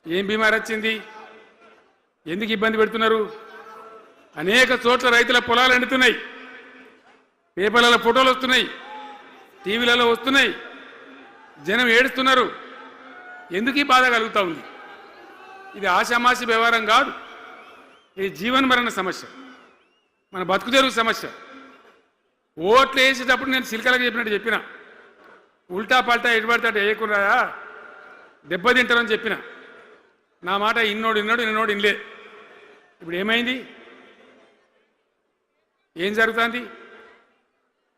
ఏం బీమారు వచ్చింది? ఎందుకు ఇబ్బంది పెడుతున్నారు? అనేక చోట్ల రైతుల పొలాలు ఎండుతున్నాయి, పేపర్లలో ఫోటోలు వస్తున్నాయి, టీవీలలో వస్తున్నాయి, జనం ఏడుస్తున్నారు. ఎందుకు ఈ బాధ కలుగుతూ ఉంది? ఇది ఆషామాషి వ్యవహారం కాదు, ఇది జీవన మరణ సమస్య, మన బతుకు తెరువు సమస్య. ఓట్లు వేసేటప్పుడు నేను సిల్కలకు చెప్పినట్టు చెప్పిన, ఉల్టా పల్టా ఎటుపడితే అటు వేయకుండా దెబ్బతింటారని చెప్పిన. నా మాట ఇన్నోడు ఇనలే. ఇప్పుడు ఏమైంది? ఏం జరుగుతుంది?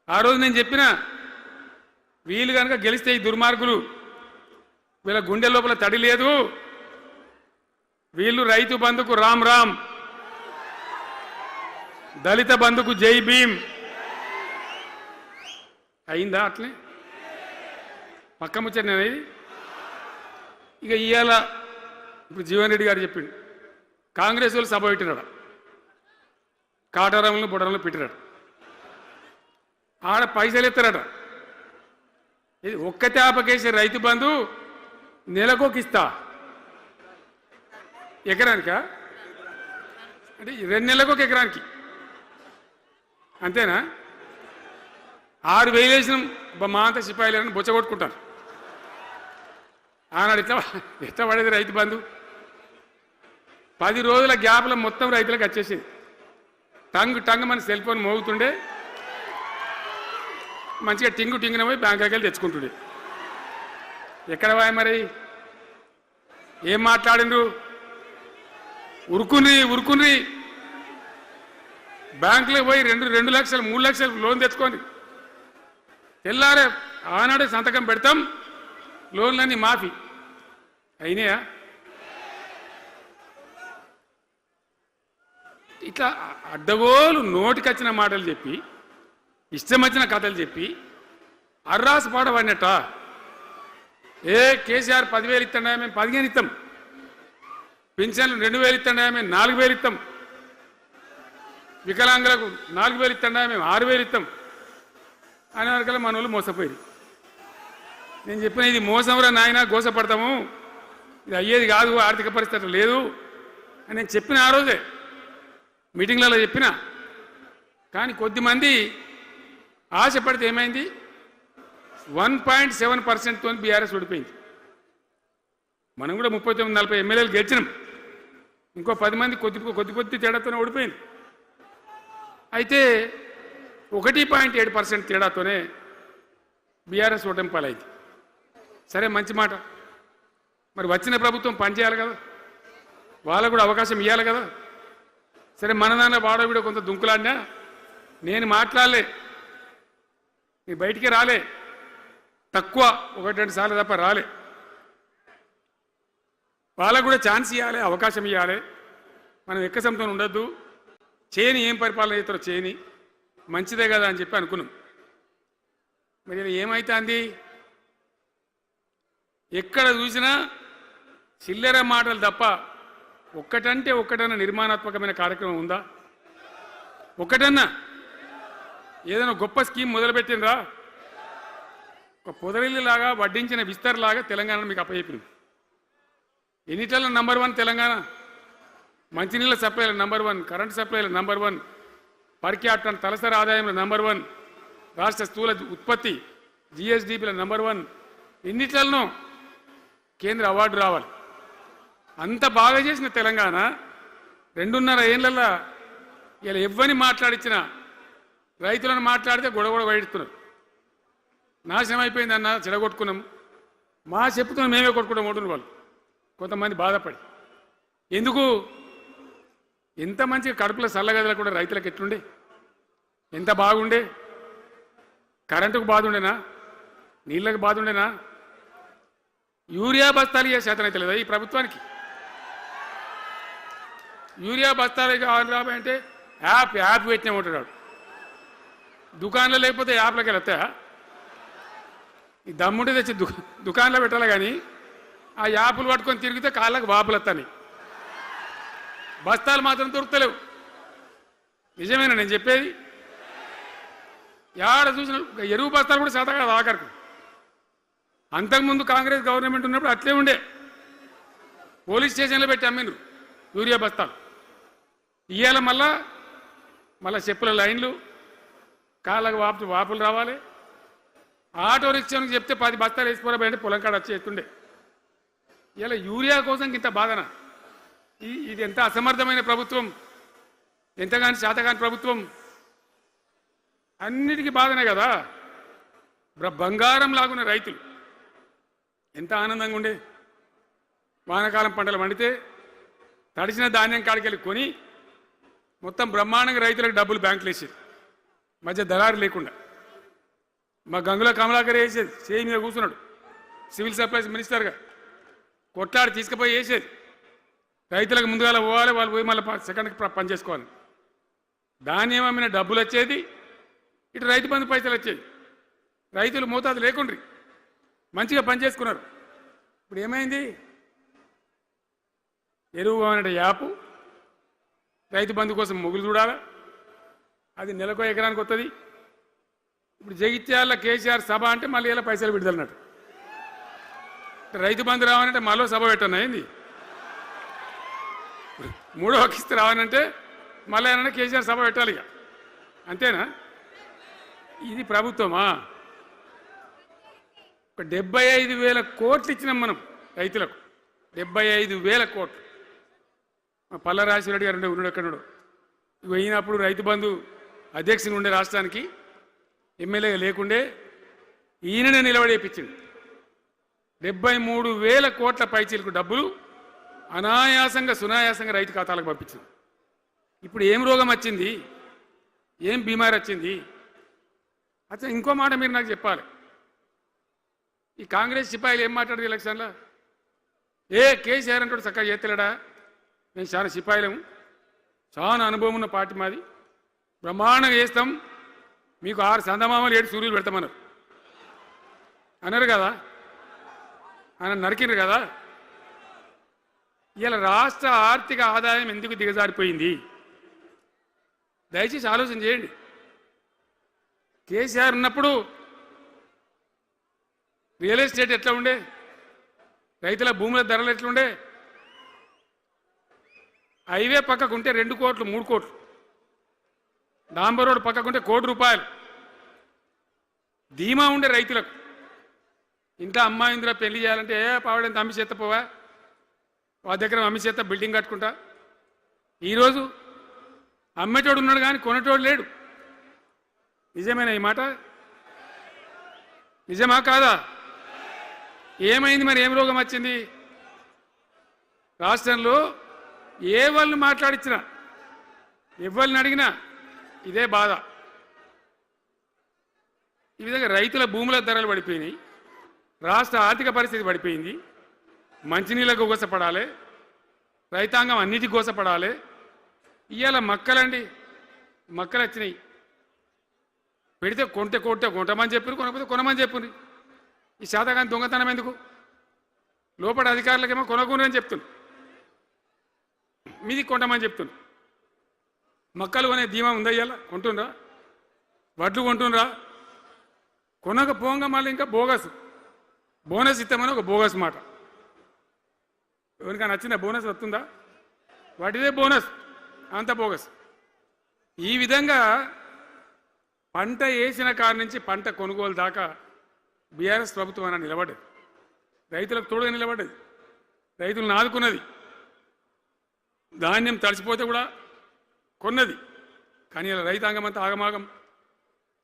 ఆ రోజు నేను చెప్పిన, వీళ్ళు కనుక గెలిస్తే ఈ దుర్మార్గులు, వీళ్ళ గుండె లోపల తడి లేదు, వీళ్ళు రైతు బంధుకు రామ్ రామ్, దళిత బంధుకు జై భీమ్. అయిందా? అట్లే పక్క ముచ్చట అనేది. ఇక ఇవాళ ఇప్పుడు జీవన్ రెడ్డి గారు చెప్పిండు, కాంగ్రెస్ వాళ్ళు సభ పెట్టినాడు, కాటారంలో బుడరంలో పెట్టినాడు, ఆడ పైసలు ఎత్తారట. ఇది ఒక్క తేపకేసే రైతు బంధు నెలకొకిస్తా, ఎకరానికా అంటే 2 నెలలకు ఒక ఎకరానికి అంతేనా? 6,000 వేసినాం మా అంత సిపాయిలని బొచ్చగొట్టుకుంటారు. ఆనాడు ఎట్లా పడేది రైతు బంధు? 10 రోజుల గ్యాప్లో మొత్తం రైతులకు వచ్చేసింది. టంగ్ మన సెల్ ఫోన్ మోగుతుండే, మంచిగా టింగున పోయి బ్యాంకుకి వెళ్ళి తెచ్చుకుంటుండే. ఎక్కడ పోయి మరి? ఏం మాట్లాడిండ్రు? ఉరుకుని బ్యాంకులోకి పోయి 2 లక్షలు 3 లక్షలు లోన్ తెచ్చుకోండి. తెల్లారే ఆనాడే సంతకం పెడతాం, లోన్లన్నీ మాఫీ అయినాయా? ఇట్లా అడ్డగోలు నోటికొచ్చిన మాటలు చెప్పి, ఇష్టం వచ్చిన కథలు చెప్పి అర్రాసు పాడబడినట్ట. కేసీఆర్ 10,000 ఇస్తాడా, మేము 15 ఇస్తాం. పింఛన్లు 2,000 ఇస్తాడా, మేము 4,000 ఇస్తాం. వికలాంగులకు 4,000 ఇస్తాడా, మేము 6,000 ఇస్తాం అనే వరకల్లా మన వాళ్ళు మోసపోయి. నేను చెప్పిన, ఇది మోసంరా నాయన, గోసపడతాము, ఇది అయ్యేది కాదు, ఆర్థిక పరిస్థితి లేదు అని నేను చెప్పిన. ఆ రోజే మీటింగ్లలో చెప్పిన. కానీ కొద్దిమంది ఆశపడితే ఏమైంది? 1.7%తో బీఆర్ఎస్ ఓడిపోయింది. మనం కూడా 39-40 ఎమ్మెల్యేలు గెలిచినాం, ఇంకో 10 మంది కొద్ది తేడాతోనే ఓడిపోయింది. అయితే 1.7% తేడాతోనే బీఆర్ఎస్ ఓటమి పాలైంది. సరే, మంచి మాట. మరి వచ్చిన ప్రభుత్వం పనిచేయాలి కదా, వాళ్ళకు కూడా అవకాశం ఇవ్వాలి కదా. సరే, మన దాన్ని వాడో వీడో కొంత దుంకులాడినా నేను మాట్లాడలే, నీ బయటికి రాలే, తక్కువ 1-2 సార్లు తప్ప రాలే. వాళ్ళకు కూడా ఛాన్స్ ఇవ్వాలి, అవకాశం ఇవ్వాలి. మనం ఎక్కసంతో ఉండొద్దు, చేయని ఏం పరిపాలన చేస్తారో చేయని, మంచిదే కదా అని చెప్పి అనుకున్నాం. మరి ఏమైతుంది? ఎక్కడ చూసినా చిల్లర మాటలు తప్ప ఒక్కటంటే ఒక్కటన్నా నిర్మాణాత్మకమైన కార్యక్రమం ఉందా? ఒక్కటన్నా ఏదైనా గొప్ప స్కీమ్ మొదలుపెట్టినరా? ఒక పొదరిల్లులాగా వడ్డించిన విస్తరలాగా తెలంగాణ మీకు అప్పచెప్పింది. ఎన్నిట్లలో నంబర్ 1 తెలంగాణ. మంచినీళ్ళ సప్లైలో నంబర్ 1, కరెంటు సప్లైలో నంబర్ 1, పర్ క్యాపిటల్ తలసరి ఆదాయంలో నంబర్ 1, రాష్ట్ర స్థూల ఉత్పత్తి జిఎస్డిపిలో నంబర్ 1. ఎన్నిట్లలో కేంద్ర అవార్డు రావాలి. అంత బాగా చేసిన తెలంగాణ 2.5 ఏళ్లలో ఇలా ఎవ్వని మాట్లాడించిన రైతులను మాట్లాడితే గొడవ వైడుతున్నారు. నాశనం అయిపోయింది అన్న, చెడగొట్టుకున్నాం, మా చెప్పుతున్నాం, మేమే కొట్టుకుంటాం ఓటున్న వాళ్ళు కొంతమంది బాధపడి. ఎందుకు? ఎంత మంచిగా కడుపులో చల్లగదలు కూడా రైతులకు ఎట్లుండే, ఎంత బాగుండే. కరెంటుకు బాధ ఉండేనా? నీళ్ళకు బాధ ఉండేనా? యూరియా బస్తాలు ఇయ్యే శాతం అయితే లేదా ఈ ప్రభుత్వానికి? యూరియా బస్తాలు కావాలి రాబోయంటే యాప్ పెట్టినే ఉంటాడు. దుకాణంలో లేకపోతే యాప్లోకి వెళ్తాయా? ఈ దమ్ముంటే తెచ్చి దుకాణంలో పెట్టాలి, కానీ ఆ యాప్లు పట్టుకొని తిరిగితే కాళ్ళకు వాపులు వస్తాయి, బస్తాలు మాత్రం దొరుకుతలేవు. నిజమేనా నేను చెప్పేది? యాడ చూసిన ఎరువు బస్తాలు కూడా శాతం కాదు ఆఖరికి. అంతకుముందు కాంగ్రెస్ గవర్నమెంట్ ఉన్నప్పుడు అట్లే ఉండే. పోలీస్ స్టేషన్లో పెట్టి అమ్మిండ్రు యూరియా బస్తాలు. ఇవాళ మళ్ళా చెప్పుల లైన్లు, కాళ్ళకు వాపులు రావాలి. ఆటో రిక్షానికి చెప్తే 10 బస్తాలు వేసిపోరాబోయంటే పొలం కాడ వచ్చి ఎత్తుండే. ఇలా యూరియా కోసం ఇంత బాధన. ఇది ఎంత అసమర్థమైన ప్రభుత్వం, ఎంతగాని శాతగాని ప్రభుత్వం. అన్నిటికీ బాధనే కదా. బంగారం లాగున్న రైతులు ఎంత ఆనందంగా ఉండే. వానాకాలం పంటలు పండితే తడిసిన ధాన్యం కాడికెళ్ళి కొని మొత్తం బ్రహ్మాండంగా రైతులకు డబ్బులు బ్యాంకులు వేసేది, మధ్య దళారు లేకుండా. మా గంగుల కమలాకర్ వేసేది, చేయి మీద కూర్చున్నాడు సివిల్ సప్లైస్ మినిస్టర్గా, కొట్లాడి తీసుకుపోయి వేసేది. రైతులకు ముందుగా పోవాలి, వాళ్ళు పోయి మళ్ళీ సెకండ్కి పని చేసుకోవాలి. ధాన్యం అమ్మిన డబ్బులు వచ్చేది, ఇటు రైతు బంధు పైసలు వచ్చేది. రైతులు మోతాదు లేకుండ్రి, మంచిగా పనిచేసుకున్నారు. ఇప్పుడు ఏమైంది? ఎరువు అనే యాపు రైతు బంధు కోసం మొగులు చూడాలా, అది నెలకో ఎకరానికి వస్తుంది. ఇప్పుడు జగిత్యాల కేసీఆర్ సభ అంటే మళ్ళీ ఇలా పైసలు విడుదలన్నట్టు. రైతు బంధు రావాలంటే మళ్ళీ సభ పెట్టను అయింది. మూడో కిస్తీ రావాలంటే మళ్ళీ ఏమన్నా కేసీఆర్ సభ పెట్టాలి. ఇక అంతేనా? ఇది ప్రభుత్వమా? ఒక 75,000 కోట్లు ఇచ్చినాం మనం రైతులకు. 75,000 కోట్లు. మా పల్లరాజశేఖర గారు ఉన్నాడు ఎక్కడున్నాడు. ఇవి అయినప్పుడు రైతు బంధు అధ్యక్షుని ఉండే రాష్ట్రానికి ఎమ్మెల్యేగా లేకుండే ఈయననే నిలబడేపించింది. 73,000 కోట్ల పైచీలకు డబ్బులు అనాయాసంగా సునాయాసంగా రైతు ఖాతాలకు పంపించింది. ఇప్పుడు ఏం రోగం వచ్చింది, ఏం బీమారి వచ్చింది? అచ్చా, ఇంకో మాట మీరు నాకు చెప్పాలి. ఈ కాంగ్రెస్ సిపాయిలు ఏం మాట్లాడారు ఎలక్షన్లో? కేసీఆర్ అంటాడు చక్కగా చేస్తలేడా, మేము చాలా సిపాయిలము, చాలా అనుభవం ఉన్న పార్టీ మాది, బ్రహ్మాండంగా చేస్తాం, మీకు 6 సందమామలు 7 సూర్యులు పెడతామన్నారు అన్నారు కదా. ఆయన నరికినారు కదా. ఇలా రాష్ట్ర ఆర్థిక ఆదాయం ఎందుకు దిగజారిపోయింది? దయచేసి ఆలోచన చేయండి. కేసీఆర్ ఉన్నప్పుడు రియల్ ఎస్టేట్ ఎట్లా ఉండే, రైతుల భూముల ధరలు ఎట్లుండే, హైవే పక్కకుంటే 2 కోట్లు 3 కోట్లు, డాంబర్ రోడ్ పక్కకుంటే ₹1 కోటి ధీమా ఉండే రైతులకు. ఇంట్లో అమ్మాయి ఇందులో పెళ్లి చేయాలంటే పావడంత అమ్మి చేత పోవా, వాళ్ళ దగ్గర అమ్మి చేత బిల్డింగ్ కట్టుకుంటా. ఈరోజు అమ్మేటోడు ఉన్నాడు కానీ కొనేటోడు లేడు. నిజమేనా ఈ మాట? నిజమా కాదా? ఏమైంది మరి? ఏం రోగం వచ్చింది? రాష్ట్రంలో ఏ వాళ్ళని మాట్లాడించినా, ఎవరిని అడిగినా ఇదే బాధ. ఈ విధంగా రైతుల భూముల ధరలు పడిపోయినాయి, రాష్ట్ర ఆర్థిక పరిస్థితి పడిపోయింది, మంచినీళ్ళకు గోసపడాలి, రైతాంగం అన్నిటికీ గోసపడాలి. ఇవాళ మక్కలండి, మక్కలు వచ్చినాయి. పెడితే కొంటమని చెప్పారు, కొనకపోతే కొనమని చెప్పారు. ఈ శాతకాని దొంగతనం ఎందుకు? లోపల అధికారులకేమో కొనకూడదని చెప్తున్నారు, మీది కొంటమని చెప్తున్నారు. మక్కలు కొనే ధీమా ఉందా? ఇవాళ కొంటుండ్రా? వడ్లు కొంటుండ్రా? కొనకపోగా మళ్ళీ ఇంకా బోనస్ ఇస్తామని ఒక బోగస్ మాట. ఎవరికైనా నచ్చిన బోనస్ వస్తుందా? వాటిదే బోనస్, అంత బోగస్. ఈ విధంగా పంట వేసిన కాడి నుంచి పంట కొనుగోలు దాకా బీఆర్ఎస్ ప్రభుత్వం అన్న నిలబడ్డది, రైతులకు తోడుగా నిలబడ్డది, రైతులను ఆదుకున్నది. ధాన్యం తడిసిపోతే కూడా కొన్నది. కానీ ఇలా రైతాంగం అంతా ఆగమాగం.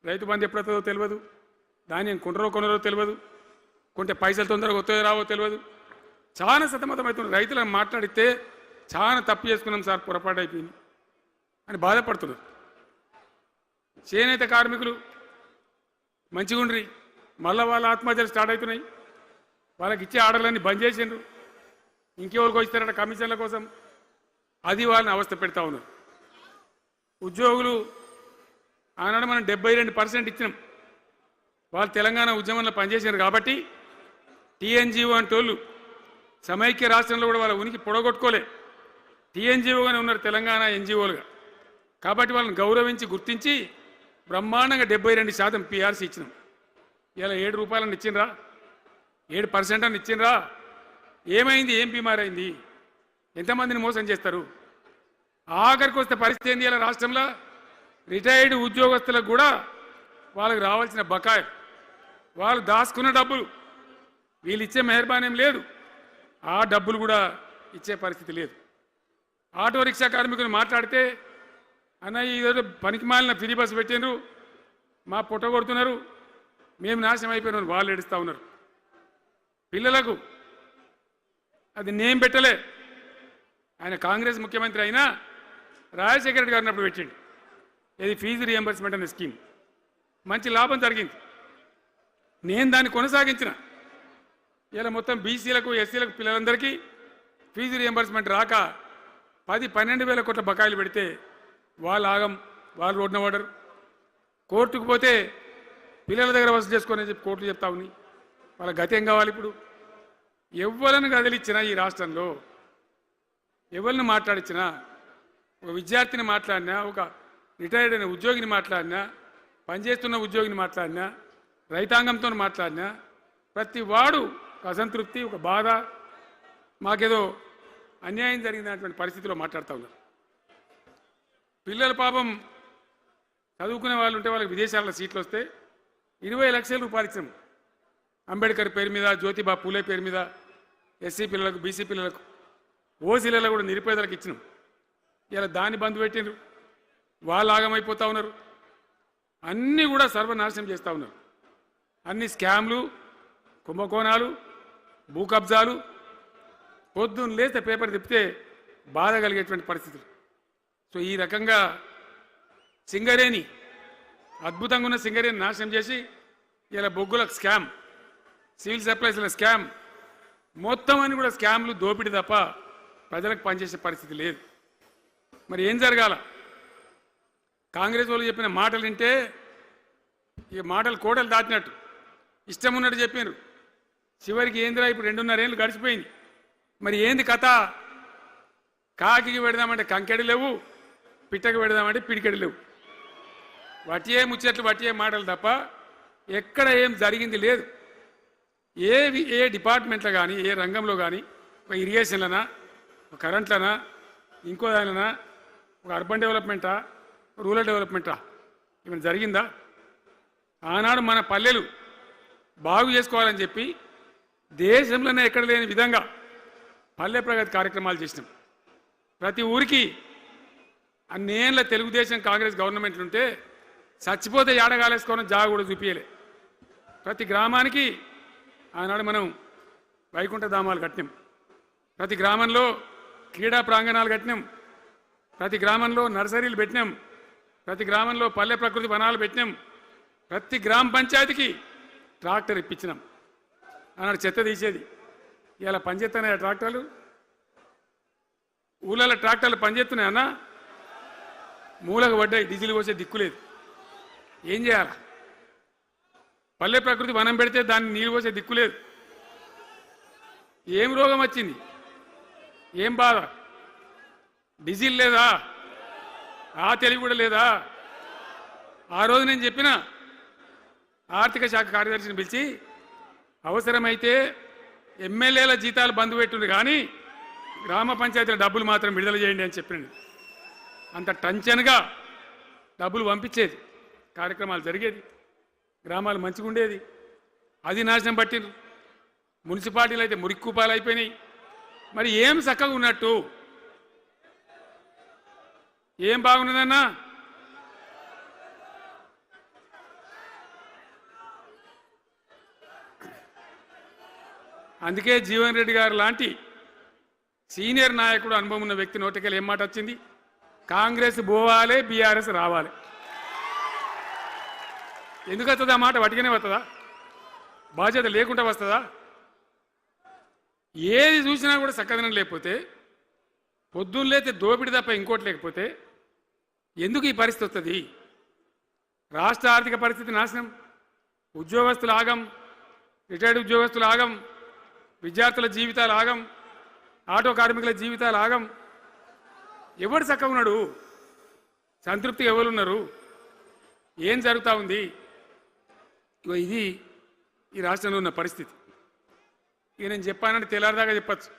రైతు బంధు ఎప్పుడవుతుందో తెలియదు, ధాన్యం కొనరో తెలియదు, కొంటే పైసలు తొందరగా వస్తాయో రావో తెలియదు. చాలా సతమతమవుతున్నారు. రైతులను మాట్లాడితే చాలా తప్పు చేసుకున్నాం సార్, పొరపాటు అయిపోయింది అని బాధపడుతున్నారు. చేనేత కార్మికులు మంచిగా ఉండ్రి, మళ్ళీ వాళ్ళ ఆత్మహత్యలు స్టార్ట్ అవుతున్నాయి. వాళ్ళకి ఇచ్చే ఆర్డర్లన్నీ బంద్ చేసిండ్రు, ఇంకెవరికి ఇస్తారట కమిషన్ల కోసం, అది వాళ్ళని అవస్థ పెడతా ఉన్నారు. ఉద్యోగులు ఆనాడు మనం 72% ఇచ్చినాం. వాళ్ళు తెలంగాణ ఉద్యమంలో పనిచేశారు కాబట్టి టీఎన్జిఓ అంటోళ్ళు సమైక్య రాష్ట్రంలో కూడా వాళ్ళ ఉనికి పొడగొట్టుకోలే. టీఎన్జిఓగానే ఉన్నారు తెలంగాణ ఎన్జిఓలుగా. కాబట్టి వాళ్ళని గౌరవించి గుర్తించి బ్రహ్మాండంగా 72% పీఆర్సీ ఇచ్చినాం. ఇలా ₹7 ఇచ్చిండ్రా, 7% అని ఇచ్చిండ్రా? ఏమైంది? ఏం బీమారైంది? ఎంతమందిని మోసం చేస్తారు? ఆఖరికి వస్తే పరిస్థితి ఏంది? ఇలా రాష్ట్రంలో రిటైర్డ్ ఉద్యోగస్తులకు కూడా వాళ్ళకి రావాల్సిన బకాయి, వాళ్ళు దాచుకున్న డబ్బులు వీళ్ళు ఇచ్చే మెహర్బానేం లేదు, ఆ డబ్బులు కూడా ఇచ్చే పరిస్థితి లేదు. ఆటో రిక్షా కార్మికులు మాట్లాడితే అన్నయ్య ఈరోజు పనికి మాలిన ఫ్రీ బస్సు పెట్టినారు, మా పుట్ట కొడుతున్నారు, మేము నాశనం అయిపోయినాం వాళ్ళు ఏడుస్తూ ఉన్నారు. పిల్లలకు అది నేను పెట్టలే, ఆయన కాంగ్రెస్ ముఖ్యమంత్రి అయినా రాజశేఖర రెడ్డి గారు అన్నప్పుడు పెట్టిండు. ఇది ఫీజు రియంబర్స్మెంట్ అనే స్కీమ్, మంచి లాభం జరిగింది. నేను దాన్ని కొనసాగించిన. ఇలా మొత్తం బీసీలకు ఎస్సీలకు పిల్లలందరికీ ఫీజు రియంబర్స్మెంట్ రాక 10-12 వేల కోట్ల బకాయిలు పెడితే వాళ్ళు ఆగం, వాళ్ళు రోడ్డున పడరు. కోర్టుకు పోతే పిల్లల దగ్గర వసూలు చేసుకొని చెప్పి కోర్టులు చెప్తా ఉన్నాయి. వాళ్ళ గతి ఏం కావాలి? ఇప్పుడు ఎవరిని కదిలిచ్చినా ఈ రాష్ట్రంలో, ఎవరిని మాట్లాడించినా, ఒక విద్యార్థిని మాట్లాడినా, ఒక రిటైర్డ్ అయిన ఉద్యోగిని మాట్లాడినా, పనిచేస్తున్న ఉద్యోగిని మాట్లాడినా, రైతాంగంతో మాట్లాడినా ప్రతి వాడు ఒక అసంతృప్తి, ఒక బాధ, మాకేదో అన్యాయం జరిగినటువంటి పరిస్థితిలో మాట్లాడుతూ ఉన్నారు. పిల్లల పాపం చదువుకునే వాళ్ళు ఉంటే వాళ్ళకి విదేశాల్లో సీట్లు వస్తే 20 లక్షల రూపాయలు ఇచ్చాం. అంబేద్కర్ పేరు మీద, జ్యోతిబా పూలే పేరు మీద ఎస్సీ పిల్లలకు, బీసీ పిల్లలకు, ఓసీలలో కూడా నిరుపేదలకు ఇచ్చినాం. ఇలా దాన్ని బంద్ పెట్టినారు, వాళ్ళు ఆగమైపోతూ ఉన్నారు. అన్నీ కూడా సర్వనాశనం చేస్తూ ఉన్నారు. అన్ని స్కామ్లు, కుంభకోణాలు, భూ కబ్జాలు. పొద్దున్న లేస్తే పేపర్ తిప్పితే బాధ కలిగేటువంటి పరిస్థితులు. సో ఈ రకంగా సింగరేణి, అద్భుతంగా ఉన్న సింగరేణి నాశనం చేసి ఇలా బొగ్గులకు స్కామ్, సివిల్ సప్లైస్ల స్కామ్, మొత్తం అని కూడా స్కామ్లు, దోపిడీ తప్ప ప్రజలకు పనిచేసే పరిస్థితి లేదు. మరి ఏం జరగాల? కాంగ్రెస్ వాళ్ళు చెప్పిన మాటలు వింటే ఈ మాటలు కోటలు దాటినట్టు ఇష్టం ఉన్నట్టు చెప్పారు. చివరికి ఏందిరా ఇప్పుడు 2.5 ఏళ్ళు గడిచిపోయింది. మరి ఏంది కథ? కాకికి పెడదామంటే కంకెడి లేవు, పిట్టకి పెడదామంటే పిడికెడి లేవు. వటియే ముచ్చట్లు, వటియే మాటలు తప్ప ఎక్కడ ఏం జరిగింది లేదు. ఏ డిపార్ట్మెంట్లో కానీ, ఏ రంగంలో కానీ, ఒక ఇరిగేషన్లనా, ఒక కరెంట్లనా, ఇంకో దానిలనా, ఒక అర్బన్ డెవలప్మెంటా, రూరల్ డెవలప్మెంటా ఏమైనా జరిగిందా? ఆనాడు మన పల్లెలు బాగు చేసుకోవాలని చెప్పి దేశంలోనే ఎక్కడ లేని విధంగా పల్లె ప్రగతి కార్యక్రమాలు చేసినాం. ప్రతి ఊరికి అన్నేళ్ళ తెలుగుదేశం కాంగ్రెస్ గవర్నమెంట్లు ఉంటే చచ్చిపోతే ఏడగాలేసుకోవడం జాగ కూడా చూపించలే. ప్రతి గ్రామానికి ఆనాడు మనం వైకుంఠ ధామాలు కట్టినాం, ప్రతి గ్రామంలో క్రీడా ప్రాంగణాలు కట్టినాం, ప్రతి గ్రామంలో నర్సరీలు పెట్టినాం, ప్రతి గ్రామంలో పల్లె ప్రకృతి వనాలు పెట్టినాం, ప్రతి గ్రామ పంచాయతీకి ట్రాక్టర్ ఇప్పించినాం. ఆనాడు చెత్త తీసేది, ఇలా పనిచేస్తున్నాయి ట్రాక్టర్లు. ఊళ్ళలో ట్రాక్టర్లు పనిచేస్తున్నాయి అన్న, మూలకు పడ్డాయి, డీజిల్ పోసే దిక్కులేదు. ఏం చేయాలి? పల్లె ప్రకృతి వనం పెడితే దాన్ని నీళ్ళు పోసే దిక్కులేదు. ఏం రోగం వచ్చింది? ఏం బాధ? డీజిల్ లేదా? ఆ తెలివి కూడా లేదా? ఆ రోజు నేను చెప్పిన ఆర్థిక శాఖ కార్యదర్శిని పిలిచి అవసరమైతే ఎమ్మెల్యేల జీతాలు బంద్ పెట్టుంది కానీ గ్రామ పంచాయతీల డబ్బులు మాత్రం విడుదల చేయండి అని చెప్పినండి. అంత టెన్షన్గా డబ్బులు పంపించేది, కార్యక్రమాలు జరిగేది, గ్రామాలు మంచిగా ఉండేది. అది నాశనం పట్టిండ్రు. మున్సిపాలిటీలు అయితే మురిక్కుపాలు అయిపోయినాయి. మరి ఏం చక్కగా ఉన్నట్టు? ఏం బాగున్నదన్నా? అందుకే జీవన్ రెడ్డి గారు లాంటి సీనియర్ నాయకుడు, అనుభవం ఉన్న వ్యక్తి నోటికెళ్ళి ఏం మాట వచ్చింది? కాంగ్రెస్ పోవాలి, బీఆర్ఎస్ రావాలి. ఎందుకు వస్తుందా మాట? వటిగానే వస్తుందా? బాధ్యత లేకుండా వస్తుందా? ఏది చూసినా కూడా చక్కదనం లేకపోతే, పొద్దున్న లేతే దోపిడి తప్ప ఇంకోటి లేకపోతే ఎందుకు ఈ పరిస్థితి వస్తుంది? రాష్ట్ర ఆర్థిక పరిస్థితి నాశనం, ఉద్యోగస్తులు ఆగం, రిటైర్డ్ ఉద్యోగస్తులు ఆగం, విద్యార్థుల జీవితాలు ఆగం, ఆటో కార్మికుల జీవితాలు ఆగం. ఎవడు చక్కగా ఉన్నాడు? సంతృప్తిగా ఎవరున్నారు? ఏం జరుగుతూ ఉంది? ఇది ఈ రాష్ట్రంలో ఉన్న పరిస్థితి. ఇక నేను చెప్పానంటే తెల్లారిదాకా చెప్పచ్చు.